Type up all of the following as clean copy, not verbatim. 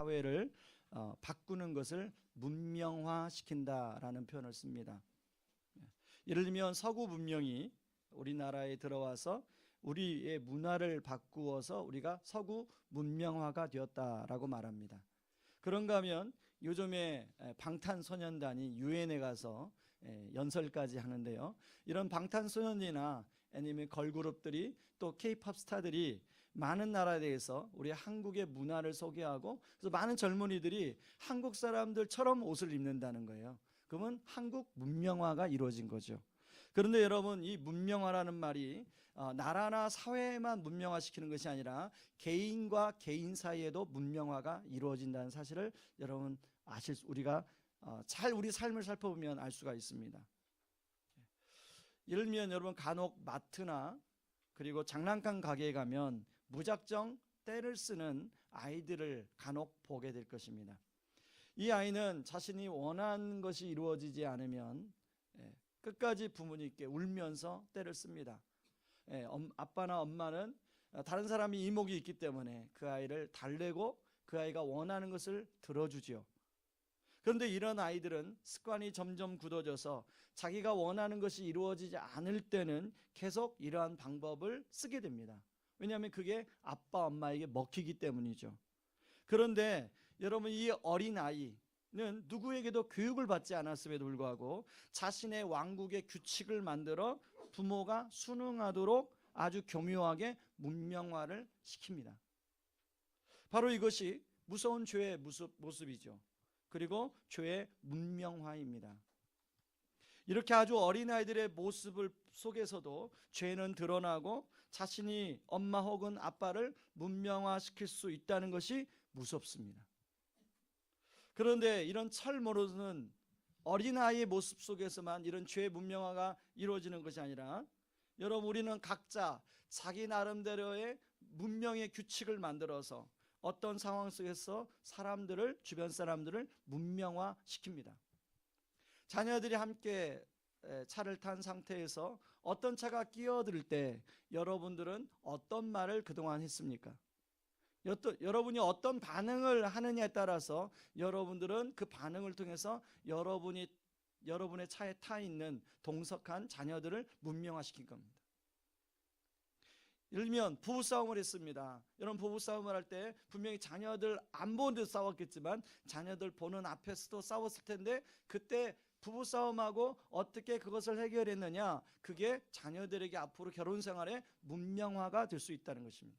사회를 바꾸는 것을 문명화시킨다라는 표현을 씁니다. 예를 들면 서구 문명이 우리나라에 들어와서 우리의 문화를 바꾸어서 우리가 서구 문명화가 되었다라고 말합니다. 그런가 하면 요즘에 방탄소년단이 유엔에 가서 연설까지 하는데요. 이런 방탄소년이나 아니면 걸그룹들이 또 K-팝 스타들이 많은 나라에 대해서 우리 한국의 문화를 소개하고 그래서 많은 젊은이들이 한국 사람들처럼 옷을 입는다는 거예요. 그러면 한국 문명화가 이루어진 거죠. 그런데 여러분, 이 문명화라는 말이 나라나 사회만 문명화시키는 것이 아니라 개인과 개인 사이에도 문명화가 이루어진다는 사실을 여러분 우리가 잘 우리 삶을 살펴보면 알 수가 있습니다. 예를 들면 여러분 간혹 마트나 그리고 장난감 가게에 가면 무작정 떼를 쓰는 아이들을 간혹 보게 될 것입니다. 이 아이는 자신이 원하는 것이 이루어지지 않으면 끝까지 부모님께 울면서 떼를 씁니다. 아빠나 엄마는 다른 사람이 이목이 있기 때문에 그 아이를 달래고 그 아이가 원하는 것을 들어주죠. 그런데 이런 아이들은 습관이 점점 굳어져서 자기가 원하는 것이 이루어지지 않을 때는 계속 이러한 방법을 쓰게 됩니다. 왜냐하면 그게 아빠 엄마에게 먹히기 때문이죠. 그런데 여러분, 이 어린 아이는 누구에게도 교육을 받지 않았음에도 불구하고 자신의 왕국의 규칙을 만들어 부모가 순응하도록 아주 교묘하게 문명화를 시킵니다. 바로 이것이 무서운 죄의 모습이죠. 그리고 죄의 문명화입니다. 이렇게 아주 어린아이들의 모습을 속에서도 죄는 드러나고 자신이 엄마 혹은 아빠를 문명화시킬 수 있다는 것이 무섭습니다. 그런데 이런 철 모르는 어린아이의 모습 속에서만 이런 죄의 문명화가 이루어지는 것이 아니라 여러분, 우리는 각자 자기 나름대로의 문명의 규칙을 만들어서 어떤 상황 속에서 주변 사람들을 문명화시킵니다. 자녀들이 함께 차를 탄 상태에서 어떤 차가 끼어들 때 여러분들은 어떤 말을 그동안 했습니까? 여러분이 어떤 반응을 하느냐에 따라서 여러분들은 그 반응을 통해서 여러분의 차에 타 있는 동석한 자녀들을 문명화시킨 겁니다. 예를 들면 부부싸움을 했습니다. 여러분, 부부싸움을 할 때 분명히 자녀들 안 보는 데서 싸웠겠지만 자녀들 보는 앞에서도 싸웠을 텐데 그때 부부싸움하고 어떻게 그것을 해결했느냐, 그게 자녀들에게 앞으로 결혼 생활에 문명화가 될 수 있다는 것입니다.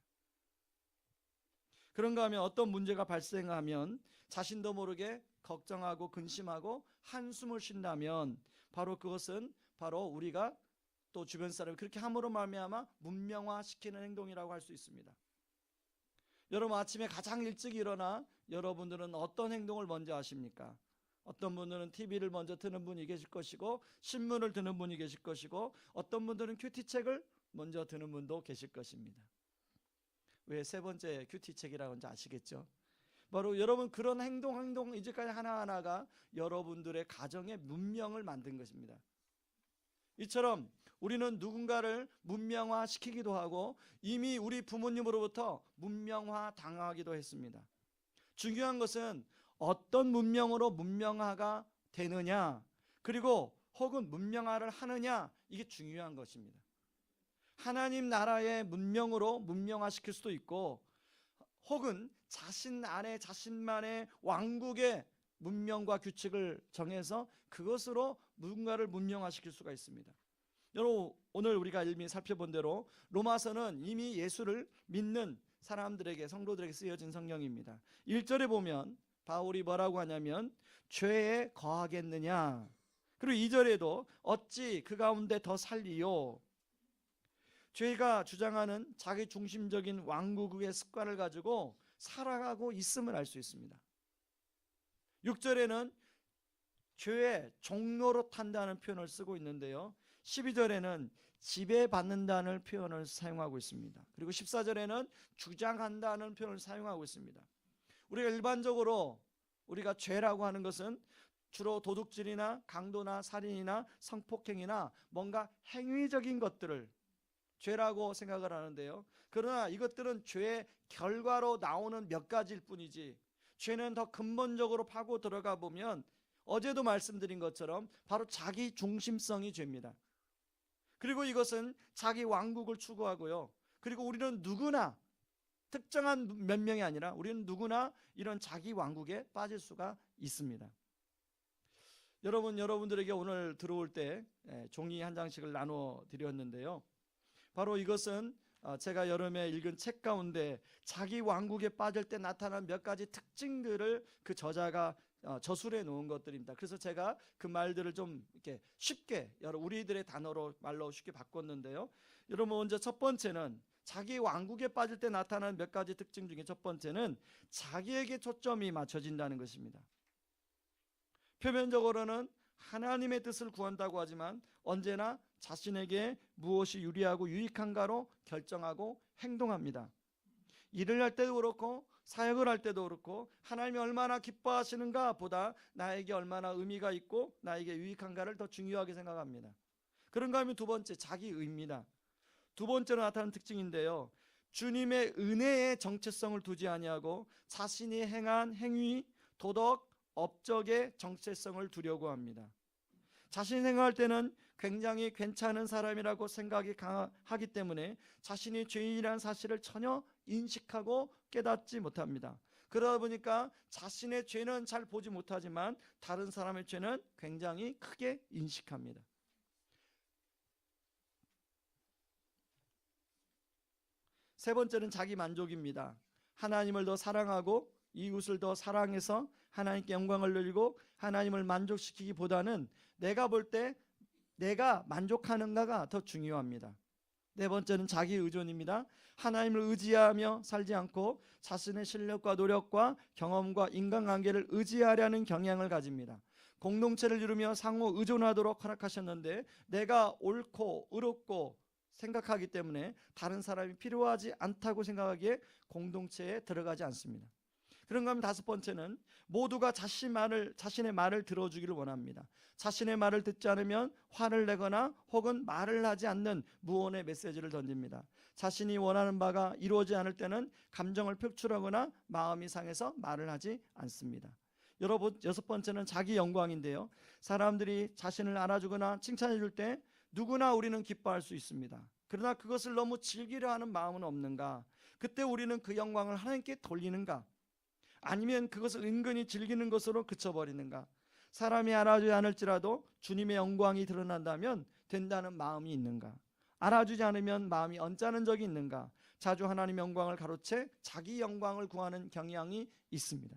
그런가 하면 어떤 문제가 발생하면 자신도 모르게 걱정하고 근심하고 한숨을 쉰다면 바로 그것은 바로 우리가 또 주변 사람이 그렇게 함으로 말미암아 문명화시키는 행동이라고 할 수 있습니다. 여러분, 아침에 가장 일찍 일어나 여러분들은 어떤 행동을 먼저 하십니까? 어떤 분들은 TV를 먼저 트는 분이 계실 것이고 신문을 드는 분이 계실 것이고 어떤 분들은 큐티책을 먼저 드는 분도 계실 것입니다. 왜 세 번째 큐티책이라고 하는지 아시겠죠? 바로 여러분, 그런 행동 이제까지 하나하나가 여러분들의 가정의 문명을 만든 것입니다. 이처럼 우리는 누군가를 문명화시키기도 하고 이미 우리 부모님으로부터 문명화 당하기도 했습니다. 중요한 것은 어떤 문명으로 문명화가 되느냐, 그리고 혹은 문명화를 하느냐, 이게 중요한 것입니다. 하나님 나라의 문명으로 문명화시킬 수도 있고 혹은 자신 안에 자신만의 왕국의 문명과 규칙을 정해서 그것으로 누군가를 문명화시킬 수가 있습니다. 여러분, 오늘 우리가 이미 살펴본 대로 로마서는 이미 예수를 믿는 사람들에게, 성도들에게 쓰여진 성경입니다. 1절에 보면 바울이 뭐라고 하냐면 죄에 거하겠느냐, 그리고 2절에도 어찌 그 가운데 더 살리요. 죄가 주장하는 자기 중심적인 왕국의 습관을 가지고 살아가고 있음을 알 수 있습니다. 6절에는 죄의 종로로 탄다는 표현을 쓰고 있는데요, 12절에는 지배받는다는 표현을 사용하고 있습니다. 그리고 14절에는 주장한다는 표현을 사용하고 있습니다. 우리가 일반적으로 우리가 죄라고 하는 것은 주로 도둑질이나 강도나 살인이나 성폭행이나 뭔가 행위적인 것들을 죄라고 생각을 하는데요, 그러나 이것들은 죄의 결과로 나오는 몇 가지일 뿐이지 죄는 더 근본적으로 파고 들어가 보면 어제도 말씀드린 것처럼 바로 자기 중심성이 죄입니다. 그리고 이것은 자기 왕국을 추구하고요. 그리고 우리는 누구나, 특정한 몇 명이 아니라 우리는 누구나 이런 자기 왕국에 빠질 수가 있습니다. 여러분들에게 오늘 들어올 때 종이 한 장씩을 나눠 드렸는데요. 바로 이것은 제가 여름에 읽은 책 가운데 자기 왕국에 빠질 때 나타난 몇 가지 특징들을 그 저자가 저술해 놓은 것들입니다. 그래서 제가 그 말들을 좀 이렇게 쉽게 우리들의 단어로 말로 쉽게 바꿨는데요. 여러분, 먼저 첫 번째는 자기 왕국에 빠질 때 나타나는 몇 가지 특징 중에 첫 번째는 자기에게 초점이 맞춰진다는 것입니다. 표면적으로는 하나님의 뜻을 구한다고 하지만 언제나 자신에게 무엇이 유리하고 유익한가로 결정하고 행동합니다. 일을 할 때도 그렇고 사역을 할 때도 그렇고 하나님이 얼마나 기뻐하시는가 보다 나에게 얼마나 의미가 있고 나에게 유익한가를 더 중요하게 생각합니다. 그런가 하면 두 번째, 자기의입니다. 두 번째로 나타나는 특징인데요. 주님의 은혜의 정체성을 두지 아니하고 자신이 행한 행위, 도덕, 업적의 정체성을 두려고 합니다. 자신이 생각할 때는 굉장히 괜찮은 사람이라고 생각이 강하기 때문에 자신이 죄인이라는 사실을 전혀 인식하고 깨닫지 못합니다. 그러다 보니까 자신의 죄는 잘 보지 못하지만 다른 사람의 죄는 굉장히 크게 인식합니다. 세 번째는 자기 만족입니다. 하나님을 더 사랑하고 이웃을 더 사랑해서 하나님께 영광을 돌리고 하나님을 만족시키기보다는 내가 볼 때 내가 만족하는가가 더 중요합니다. 네 번째는 자기 의존입니다. 하나님을 의지하며 살지 않고 자신의 실력과 노력과 경험과 인간관계를 의지하려는 경향을 가집니다. 공동체를 이루며 상호 의존하도록 허락하셨는데 내가 옳고 의롭고 생각하기 때문에 다른 사람이 필요하지 않다고 생각하기에 공동체에 들어가지 않습니다. 그런가 하면 다섯 번째는 모두가 자신의 말을 들어주기를 원합니다. 자신의 말을 듣지 않으면 화를 내거나 혹은 말을 하지 않는 무언의 메시지를 던집니다. 자신이 원하는 바가 이루어지지 않을 때는 감정을 표출하거나 마음이 상해서 말을 하지 않습니다. 여러분, 여섯 번째는 자기 영광인데요. 사람들이 자신을 알아주거나 칭찬해 줄 때 누구나 우리는 기뻐할 수 있습니다. 그러나 그것을 너무 즐기려 하는 마음은 없는가? 그때 우리는 그 영광을 하나님께 돌리는가? 아니면 그것을 은근히 즐기는 것으로 그쳐버리는가? 사람이 알아주지 않을지라도 주님의 영광이 드러난다면 된다는 마음이 있는가? 알아주지 않으면 마음이 언짢은 적이 있는가? 자주 하나님의 영광을 가로채 자기 영광을 구하는 경향이 있습니다.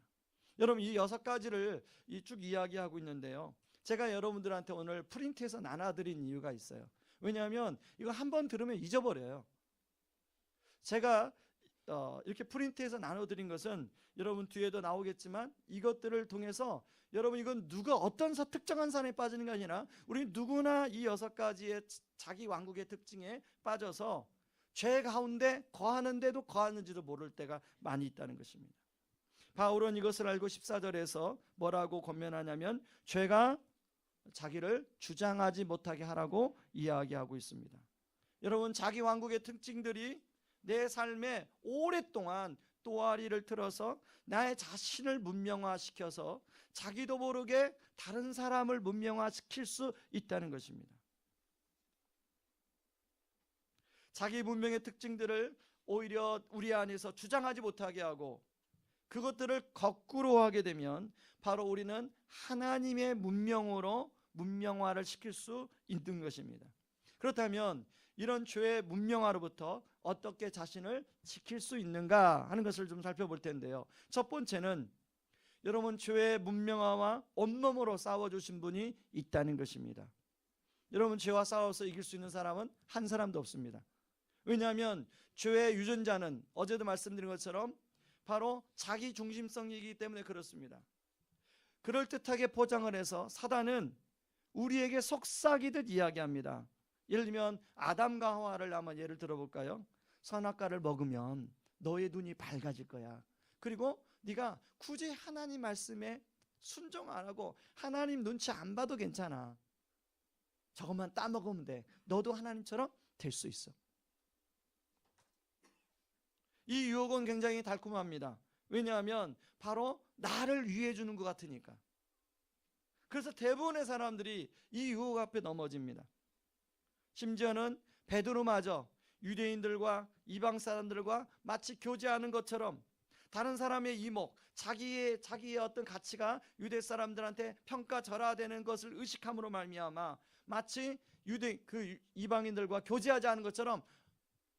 여러분, 이 여섯 가지를 쭉 이야기하고 있는데요. 제가 여러분들한테 오늘 프린트해서 나눠드린 이유가 있어요. 왜냐하면 이거 한번 들으면 잊어버려요. 제가 이렇게 프린트해서 나눠드린 것은 여러분 뒤에도 나오겠지만 이것들을 통해서 여러분, 이건 누가 어떤 특정한 사람에 빠지는 게 아니라 우리 누구나 이 여섯 가지의 자기 왕국의 특징에 빠져서 죄 가운데 거하는데도 거하는지도 모를 때가 많이 있다는 것입니다. 바울은 이것을 알고 14절에서 뭐라고 권면하냐면 죄가 자기를 주장하지 못하게 하라고 이야기하고 있습니다. 여러분, 자기 왕국의 특징들이 내 삶에 오랫동안 또아리를 틀어서 나의 자신을 문명화시켜서 자기도 모르게 다른 사람을 문명화시킬 수 있다는 것입니다. 자기 문명의 특징들을 오히려 우리 안에서 주장하지 못하게 하고 그것들을 거꾸로 하게 되면 바로 우리는 하나님의 문명으로 문명화를 시킬 수 있는 것입니다. 그렇다면 이런 죄의 문명화로부터 어떻게 자신을 지킬 수 있는가 하는 것을 좀 살펴볼 텐데요. 첫 번째는 여러분, 죄의 문명화와 온몸으로 싸워주신 분이 있다는 것입니다. 여러분, 죄와 싸워서 이길 수 있는 사람은 한 사람도 없습니다. 왜냐하면 죄의 유전자는 어제도 말씀드린 것처럼 바로 자기 중심성이기 때문에 그렇습니다. 그럴듯하게 포장을 해서 사단은 우리에게 속삭이듯 이야기합니다. 예를 들면 아담과 하와를 한번 예를 들어볼까요? 선악과를 먹으면 너의 눈이 밝아질 거야. 그리고 네가 굳이 하나님 말씀에 순종 안 하고 하나님 눈치 안 봐도 괜찮아. 저것만 따먹으면 돼. 너도 하나님처럼 될 수 있어. 이 유혹은 굉장히 달콤합니다. 왜냐하면 바로 나를 위해 주는 것 같으니까. 그래서 대부분의 사람들이 이 유혹 앞에 넘어집니다. 심지어는 베드로마저 유대인들과 이방 사람들과 마치 교제하는 것처럼 다른 사람의 이목, 자기의 어떤 가치가 유대 사람들한테 평가절하되는 것을 의식함으로 말미암아 마치 이방인들과 교제하지 않은 것처럼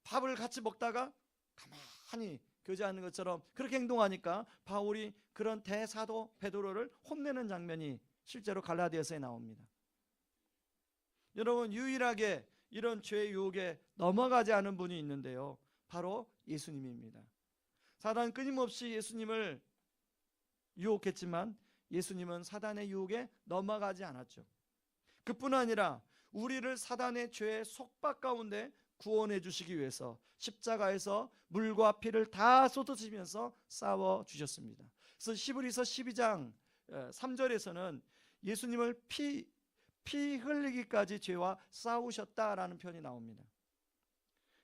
밥을 같이 먹다가 가만히 교제하는 것처럼 그렇게 행동하니까 바울이 그런 대사도 베드로를 혼내는 장면이 실제로 갈라디아서에 나옵니다. 여러분, 유일하게 이런 죄의 유혹에 넘어가지 않은 분이 있는데요, 바로 예수님입니다. 사단은 끊임없이 예수님을 유혹했지만 예수님은 사단의 유혹에 넘어가지 않았죠. 그뿐 아니라 우리를 사단의 죄의 속박 가운데 구원해 주시기 위해서 십자가에서 물과 피를 다 쏟아지면서 싸워 주셨습니다. 그래서 히브리서 12장 3절에서는 예수님을 피 흘리기까지 죄와 싸우셨다라는 표현이 나옵니다.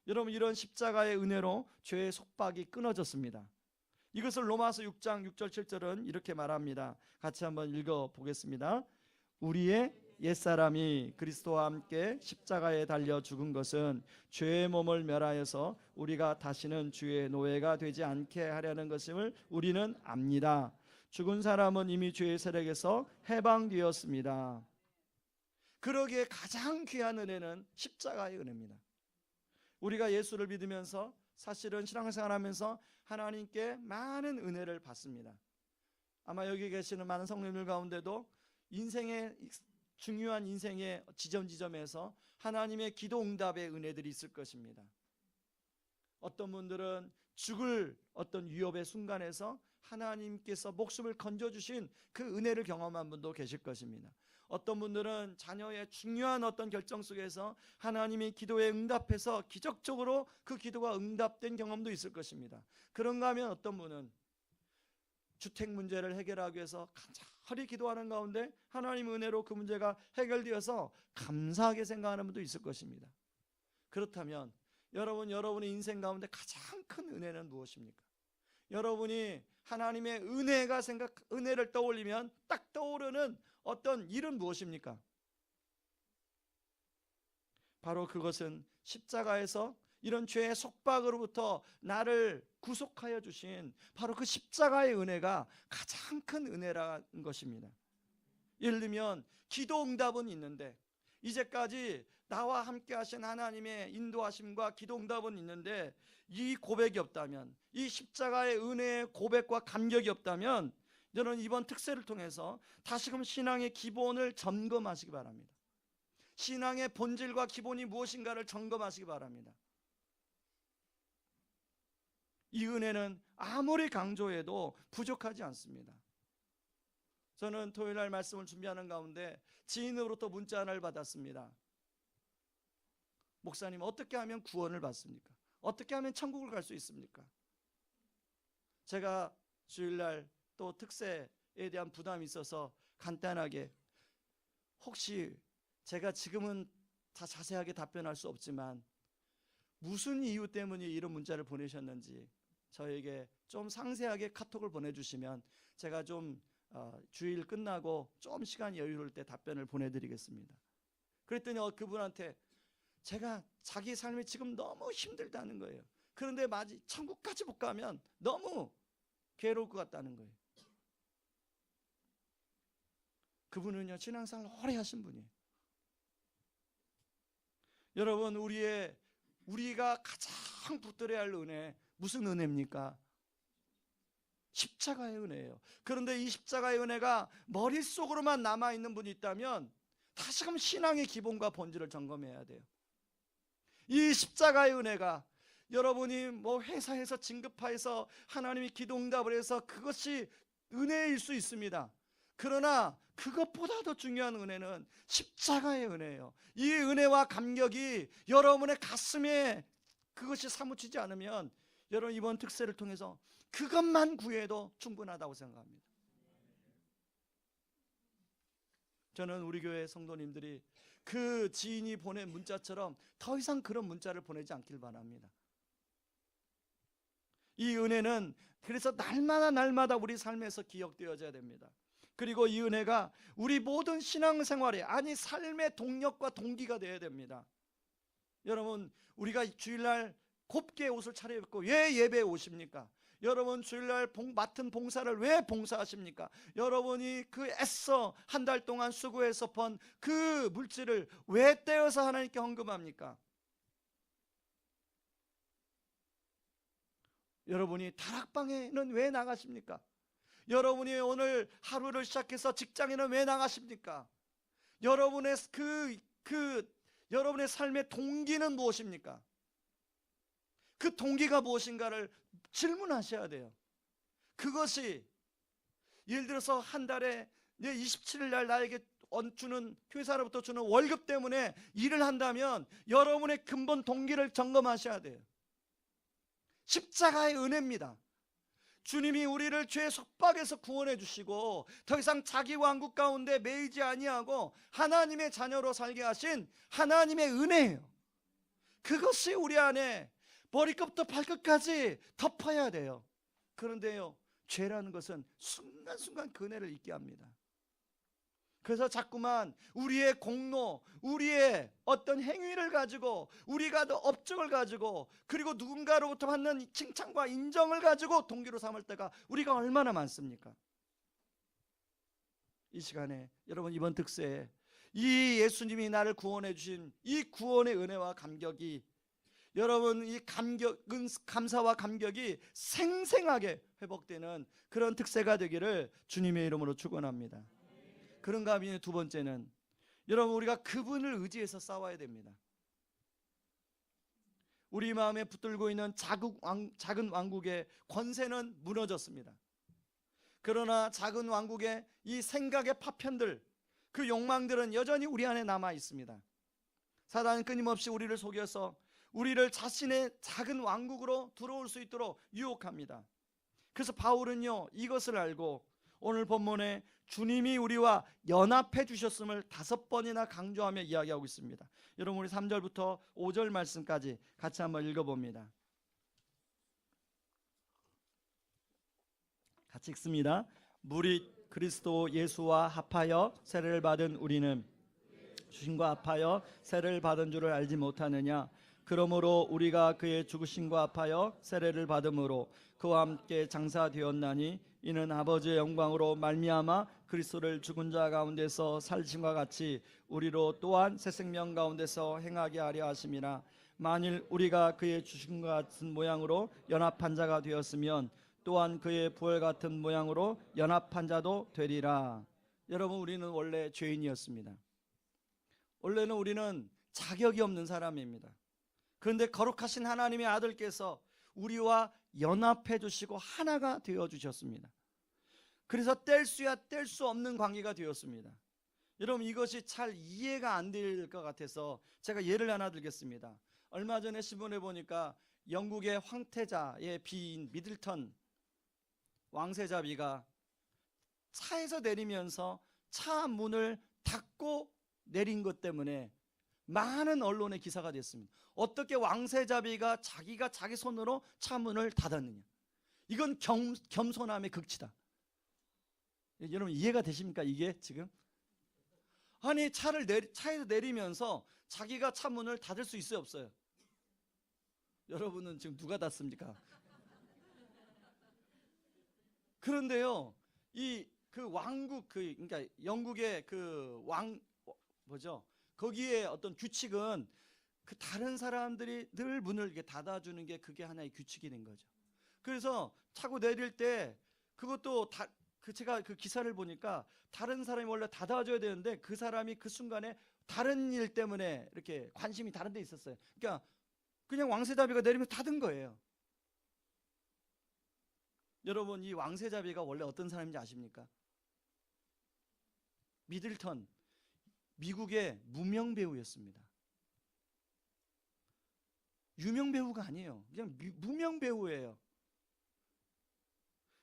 여러분, 이런 십자가의 은혜로 죄의 속박이 끊어졌습니다. 이것을 로마서 6장 6절 7절은 이렇게 말합니다. 같이 한번 읽어보겠습니다. 우리의 옛사람이 그리스도와 함께 십자가에 달려 죽은 것은 죄의 몸을 멸하여서 우리가 다시는 주의 노예가 되지 않게 하려는 것임을 우리는 압니다. 죽은 사람은 이미 죄의 세력에서 해방되었습니다. 그러기에 가장 귀한 은혜는 십자가의 은혜입니다. 우리가 예수를 믿으면서 사실은 신앙생활하면서 하나님께 많은 은혜를 받습니다. 아마 여기 계시는 많은 성도님들 가운데도 인생의 중요한 인생의 지점에서 하나님의 기도 응답의 은혜들이 있을 것입니다. 어떤 분들은 죽을 어떤 위협의 순간에서 하나님께서 목숨을 건져주신 그 은혜를 경험한 분도 계실 것입니다. 어떤 분들은 자녀의 중요한 어떤 결정 속에서 하나님이 기도에 응답해서 기적적으로 그 기도가 응답된 경험도 있을 것입니다. 그런가 하면 어떤 분은 주택 문제를 해결하기 위해서 간절히 기도하는 가운데 하나님 은혜로 그 문제가 해결되어서 감사하게 생각하는 분도 있을 것입니다. 그렇다면 여러분의 인생 가운데 가장 큰 은혜는 무엇입니까? 여러분이 하나님의 은혜를 떠올리면 딱 떠오르는 어떤 일은 무엇입니까? 바로 그것은 십자가에서 이런 죄의 속박으로부터 나를 구속하여 주신 바로 그 십자가의 은혜가 가장 큰 은혜라는 것입니다. 예를 들면 기도 응답은 있는데, 이제까지 나와 함께 하신 하나님의 인도하심과 기도 응답은 있는데, 이 고백이 없다면, 이 십자가의 은혜의 고백과 감격이 없다면 저는 이번 특세를 통해서 다시금 신앙의 기본을 점검하시기 바랍니다. 신앙의 본질과 기본이 무엇인가를 점검하시기 바랍니다. 이 은혜는 아무리 강조해도 부족하지 않습니다. 저는 토요일날 말씀을 준비하는 가운데 지인으로부터 문자 하나를 받았습니다. 목사님, 어떻게 하면 구원을 받습니까? 어떻게 하면 천국을 갈 수 있습니까? 제가 주일날 또 특세에 대한 부담이 있어서 간단하게, 혹시 제가 지금은 다 자세하게 답변할 수 없지만 무슨 이유 때문에 이런 문자를 보내셨는지 저에게 좀 상세하게 카톡을 보내주시면 제가 좀 주일 끝나고 좀 시간이 여유로울 때 답변을 보내드리겠습니다. 그랬더니 그분한테 제가 자기 삶이 지금 너무 힘들다는 거예요. 그런데 천국까지 못 가면 너무 괴로울 것 같다는 거예요. 그분은요, 신앙생활 오래 하신 분이에요. 여러분, 우리가 가장 붙들어야 할 은혜, 무슨 은혜입니까? 십자가의 은혜예요. 그런데 이 십자가의 은혜가 머릿속으로만 남아있는 분이 있다면 다시금 신앙의 기본과 본질을 점검해야 돼요. 이 십자가의 은혜가 여러분이 회사에서 진급하여서 하나님이 기도 응답을 해서 그것이 은혜일 수 있습니다. 그러나 그것보다 더 중요한 은혜는 십자가의 은혜예요. 이 은혜와 감격이 여러분의 가슴에 그것이 사무치지 않으면 여러분 이번 특세를 통해서 그것만 구해도 충분하다고 생각합니다. 저는 우리 교회 성도님들이 그 지인이 보낸 문자처럼 더 이상 그런 문자를 보내지 않길 바랍니다. 이 은혜는 그래서 날마다 우리 삶에서 기억되어져야 됩니다. 그리고 이 은혜가 우리 모든 신앙생활에, 아니 삶의 동력과 동기가 되어야 됩니다. 여러분, 우리가 주일날 곱게 옷을 차려입고 왜 예배에 오십니까? 여러분, 주일날 맡은 봉사를 왜 봉사하십니까? 여러분이 그 애써 한 달 동안 수고해서 번 그 물질을 왜 떼어서 하나님께 헌금합니까? 여러분이 다락방에는 왜 나가십니까? 여러분이 오늘 하루를 시작해서 직장에는 왜 나가십니까? 여러분의 여러분의 삶의 동기는 무엇입니까? 그 동기가 무엇인가를 질문하셔야 돼요. 그것이 예를 들어서 한 달에 27일 날 나에게 주는, 교회사로부터 주는 월급 때문에 일을 한다면 여러분의 근본 동기를 점검하셔야 돼요. 십자가의 은혜입니다. 주님이 우리를 죄의 속박에서 구원해 주시고 더 이상 자기 왕국 가운데 매이지 아니하고 하나님의 자녀로 살게 하신 하나님의 은혜예요. 그것이 우리 안에 머리끝부터 발끝까지 덮어야 돼요. 그런데요, 죄라는 것은 순간순간 그 은혜를 잊게 합니다. 그래서 자꾸만 우리의 공로, 우리의 어떤 행위를 가지고, 우리가 업적을 가지고, 그리고 누군가로부터 받는 칭찬과 인정을 가지고 동기로 삼을 때가 우리가 얼마나 많습니까? 이 시간에 여러분, 이번 특세에 이 예수님이 나를 구원해 주신 이 구원의 은혜와 감격이, 여러분 이 감격은, 감사와 감격이 생생하게 회복되는 그런 특세가 되기를 주님의 이름으로 축원합니다. 그런가 하면 두 번째는, 여러분 우리가 그분을 의지해서 싸워야 됩니다. 우리 마음에 붙들고 있는 작은 왕국의 권세는 무너졌습니다. 그러나 작은 왕국의 이 생각의 파편들, 그 욕망들은 여전히 우리 안에 남아 있습니다. 사단은 끊임없이 우리를 속여서 우리를 자신의 작은 왕국으로 들어올 수 있도록 유혹합니다. 그래서 바울은요, 이것을 알고 오늘 본문에 주님이 우리와 연합해 주셨음을 5번이나 강조하며 이야기하고 있습니다. 여러분, 우리 3절부터 5절 말씀까지 같이 한번 읽어봅니다. 같이 읽습니다. 무릇 그리스도 예수와 합하여 세례를 받은 우리는 주심과 합하여 세례를 받은 줄을 알지 못하느냐? 그러므로 우리가 그의 죽으심과 합하여 세례를 받음으로 그와 함께 장사되었나니 이는 아버지의 영광으로 말미암아 그리스도를 죽은 자 가운데서 살리심과 같이 우리로 또한 새 생명 가운데서 행하게 하려 하심이라. 만일 우리가 그의 죽으심과 같은 모양으로 연합한 자가 되었으면 또한 그의 부활 같은 모양으로 연합한 자도 되리라. 여러분, 우리는 원래 죄인이었습니다. 원래는 우리는 자격이 없는 사람입니다. 그런데 거룩하신 하나님의 아들께서 우리와 연합해 주시고 하나가 되어 주셨습니다. 그래서 뗄 수야 뗄 수 없는 관계가 되었습니다. 여러분, 이것이 잘 이해가 안 될 것 같아서 제가 예를 하나 들겠습니다. 얼마 전에 신문에 보니까 영국의 황태자의 비인 미들턴 왕세자비가 차에서 내리면서 차 문을 닫고 내린 것 때문에 많은 언론의 기사가 됐습니다. 어떻게 왕세자비가 자기가 자기 손으로 차 문을 닫았느냐? 이건 겸손함의 극치다. 여러분, 이해가 되십니까? 이게 지금? 아니, 차에서 내리면서 자기가 차 문을 닫을 수 있어요, 없어요? 여러분은 지금 누가 닫습니까? 그런데요, 그 왕국, 그러니까 영국의 그 뭐죠? 거기에 어떤 규칙은 그 다른 사람들이 늘 문을 이렇게 닫아주는 게 그게 하나의 규칙이 된 거죠. 그래서 차고 내릴 때 그것도 제가 그 기사를 보니까 다른 사람이 원래 닫아줘야 되는데 그 사람이 그 순간에 다른 일 때문에 이렇게 관심이 다른 데 있었어요. 그러니까 그냥 왕세자비가 내리면 닫은 거예요. 여러분, 이 왕세자비가 원래 어떤 사람인지 아십니까? 미들턴, 미국의 무명 배우였습니다. 유명 배우가 아니에요. 그냥 무명 배우예요.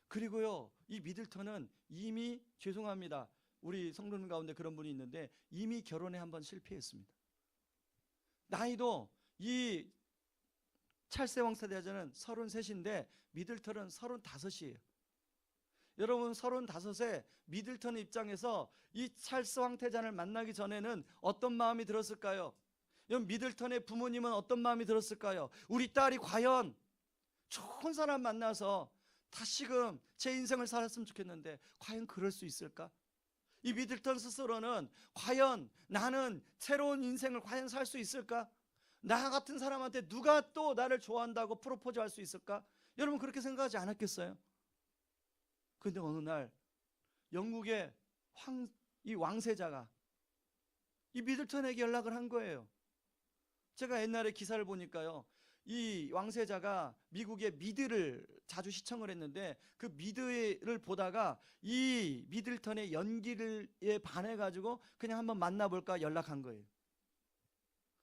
그리고요, 이 미들턴은 이미, 죄송합니다, 우리 성도님 가운데 그런 분이 있는데 이미 결혼에 한번 실패했습니다. 나이도 이 찰스 왕세자는 33인데 미들턴은 35이에요. 여러분 35세 미들턴 입장에서 이 찰스 황태자를 만나기 전에는 어떤 마음이 들었을까요? 여러분 미들턴의 부모님은 어떤 마음이 들었을까요? 우리 딸이 과연 좋은 사람 만나서 다시금 제 인생을 살았으면 좋겠는데 과연 그럴 수 있을까? 이 미들턴 스스로는 과연 나는 새로운 인생을 과연 살 수 있을까? 나 같은 사람한테 누가 또 나를 좋아한다고 프로포즈 할 수 있을까? 여러분 그렇게 생각하지 않았겠어요? 그런데 어느 날 영국의 이 왕세자가 이 미들턴에게 연락을 한 거예요. 제가 옛날에 기사를 보니까요, 이 왕세자가 미국의 미드를 자주 시청을 했는데 그 미드를 보다가 이 미들턴의 연기에 반해가지고 그냥 한번 만나볼까 연락한 거예요.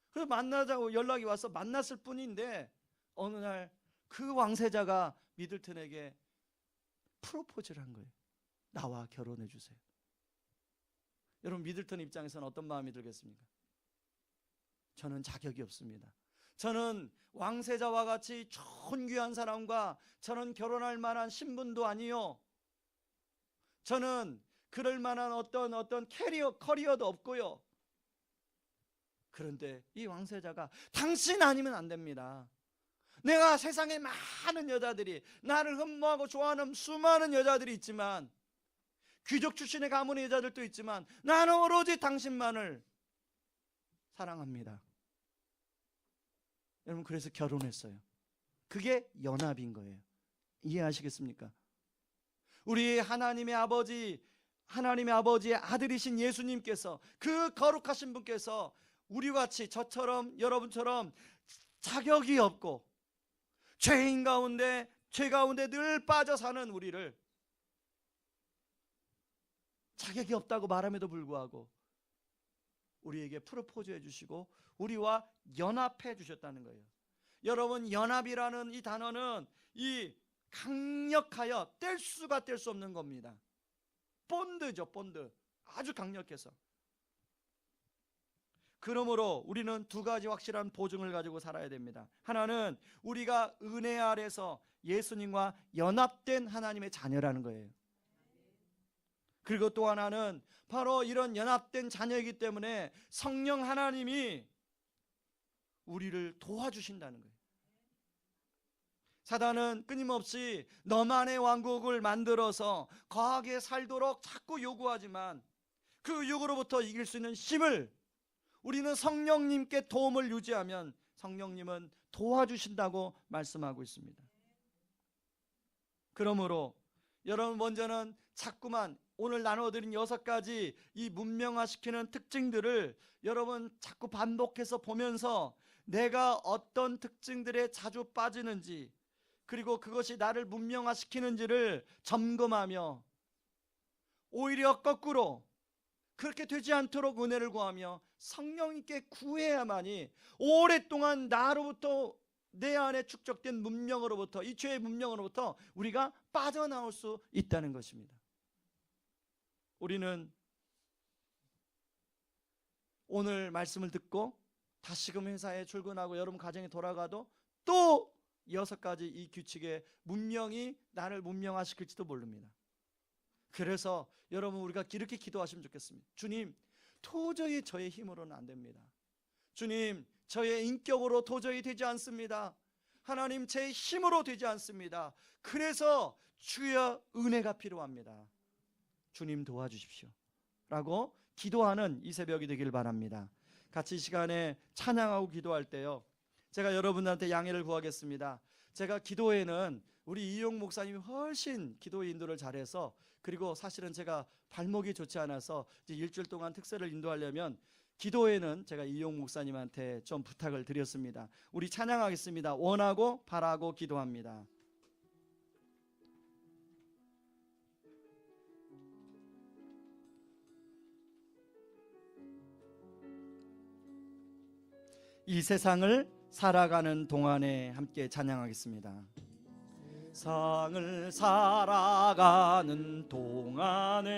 그래서 만나자고 연락이 와서 만났을 뿐인데 어느 날 그 왕세자가 미들턴에게 프로포즈를 한 거예요. 나와 결혼해 주세요. 여러분 미들턴 입장에서는 어떤 마음이 들겠습니까? 저는 자격이 없습니다. 저는 왕세자와 같이 존귀한 사람과 저는 결혼할 만한 신분도 아니요. 저는 그럴 만한 어떤 커리어도 없고요. 그런데 이 왕세자가 당신 아니면 안 됩니다. 내가 세상에 많은 여자들이 나를 흠모하고 좋아하는 수많은 여자들이 있지만 귀족 출신의 가문의 여자들도 있지만 나는 오로지 당신만을 사랑합니다. 여러분 그래서 결혼했어요. 그게 연합인 거예요. 이해하시겠습니까? 우리 하나님의 아버지의 아들이신 예수님께서 그 거룩하신 분께서 우리와 같이 저처럼 여러분처럼 자격이 없고 죄 가운데 늘 빠져 사는 우리를 자격이 없다고 말함에도 불구하고 우리에게 프로포즈 해주시고 우리와 연합해 주셨다는 거예요. 여러분 연합이라는 이 단어는 이 강력하여 뗄 수가 뗄 수 없는 겁니다. 본드죠, 본드. 아주 강력해서. 그러므로 우리는 두 가지 확실한 보증을 가지고 살아야 됩니다. 하나는 우리가 은혜 아래서 예수님과 연합된 하나님의 자녀라는 거예요. 그리고 또 하나는 바로 이런 연합된 자녀이기 때문에 성령 하나님이 우리를 도와주신다는 거예요. 사단은 끊임없이 너만의 왕국을 만들어서 거하게 살도록 자꾸 요구하지만 그 유혹으로부터 이길 수 있는 힘을 우리는 성령님께 도움을 유지하면 성령님은 도와주신다고 말씀하고 있습니다. 그러므로 여러분 먼저는 자꾸만 오늘 나눠드린 6가지 이 문명화시키는 특징들을 여러분 자꾸 반복해서 보면서 내가 어떤 특징들에 자주 빠지는지 그리고 그것이 나를 문명화시키는지를 점검하며 오히려 거꾸로 그렇게 되지 않도록 은혜를 구하며 성령님께 구해야만이 오랫동안 나로부터 내 안에 축적된 문명으로부터 이 죄의 문명으로부터 우리가 빠져나올 수 있다는 것입니다. 우리는 오늘 말씀을 듣고 다시금 회사에 출근하고 여러분 가정에 돌아가도 또 6가지 이 규칙의 문명이 나를 문명화시킬지도 모릅니다. 그래서 여러분 우리가 이렇게 기도하시면 좋겠습니다. 주님, 도저히 저의 힘으로는 안 됩니다. 주님, 저의 인격으로 도저히 되지 않습니다. 하나님, 제 힘으로 되지 않습니다. 그래서 주여 은혜가 필요합니다. 주님 도와주십시오 라고 기도하는 이 새벽이 되길 바랍니다. 같이 이 시간에 찬양하고 기도할 때요, 제가 여러분들한테 양해를 구하겠습니다. 제가 기도회는 우리 이용 목사님이 훨씬 기도 인도를 잘해서, 그리고 사실은 제가 발목이 좋지 않아서 이제 일주일 동안 특세를 인도하려면 기도회는 제가 이용 목사님한테 좀 부탁을 드렸습니다. 우리 찬양하겠습니다. 원하고 바라고 기도합니다. 이 세상을 살아가는 동안에 함께 찬양하겠습니다. 세상을 살아가는 동안에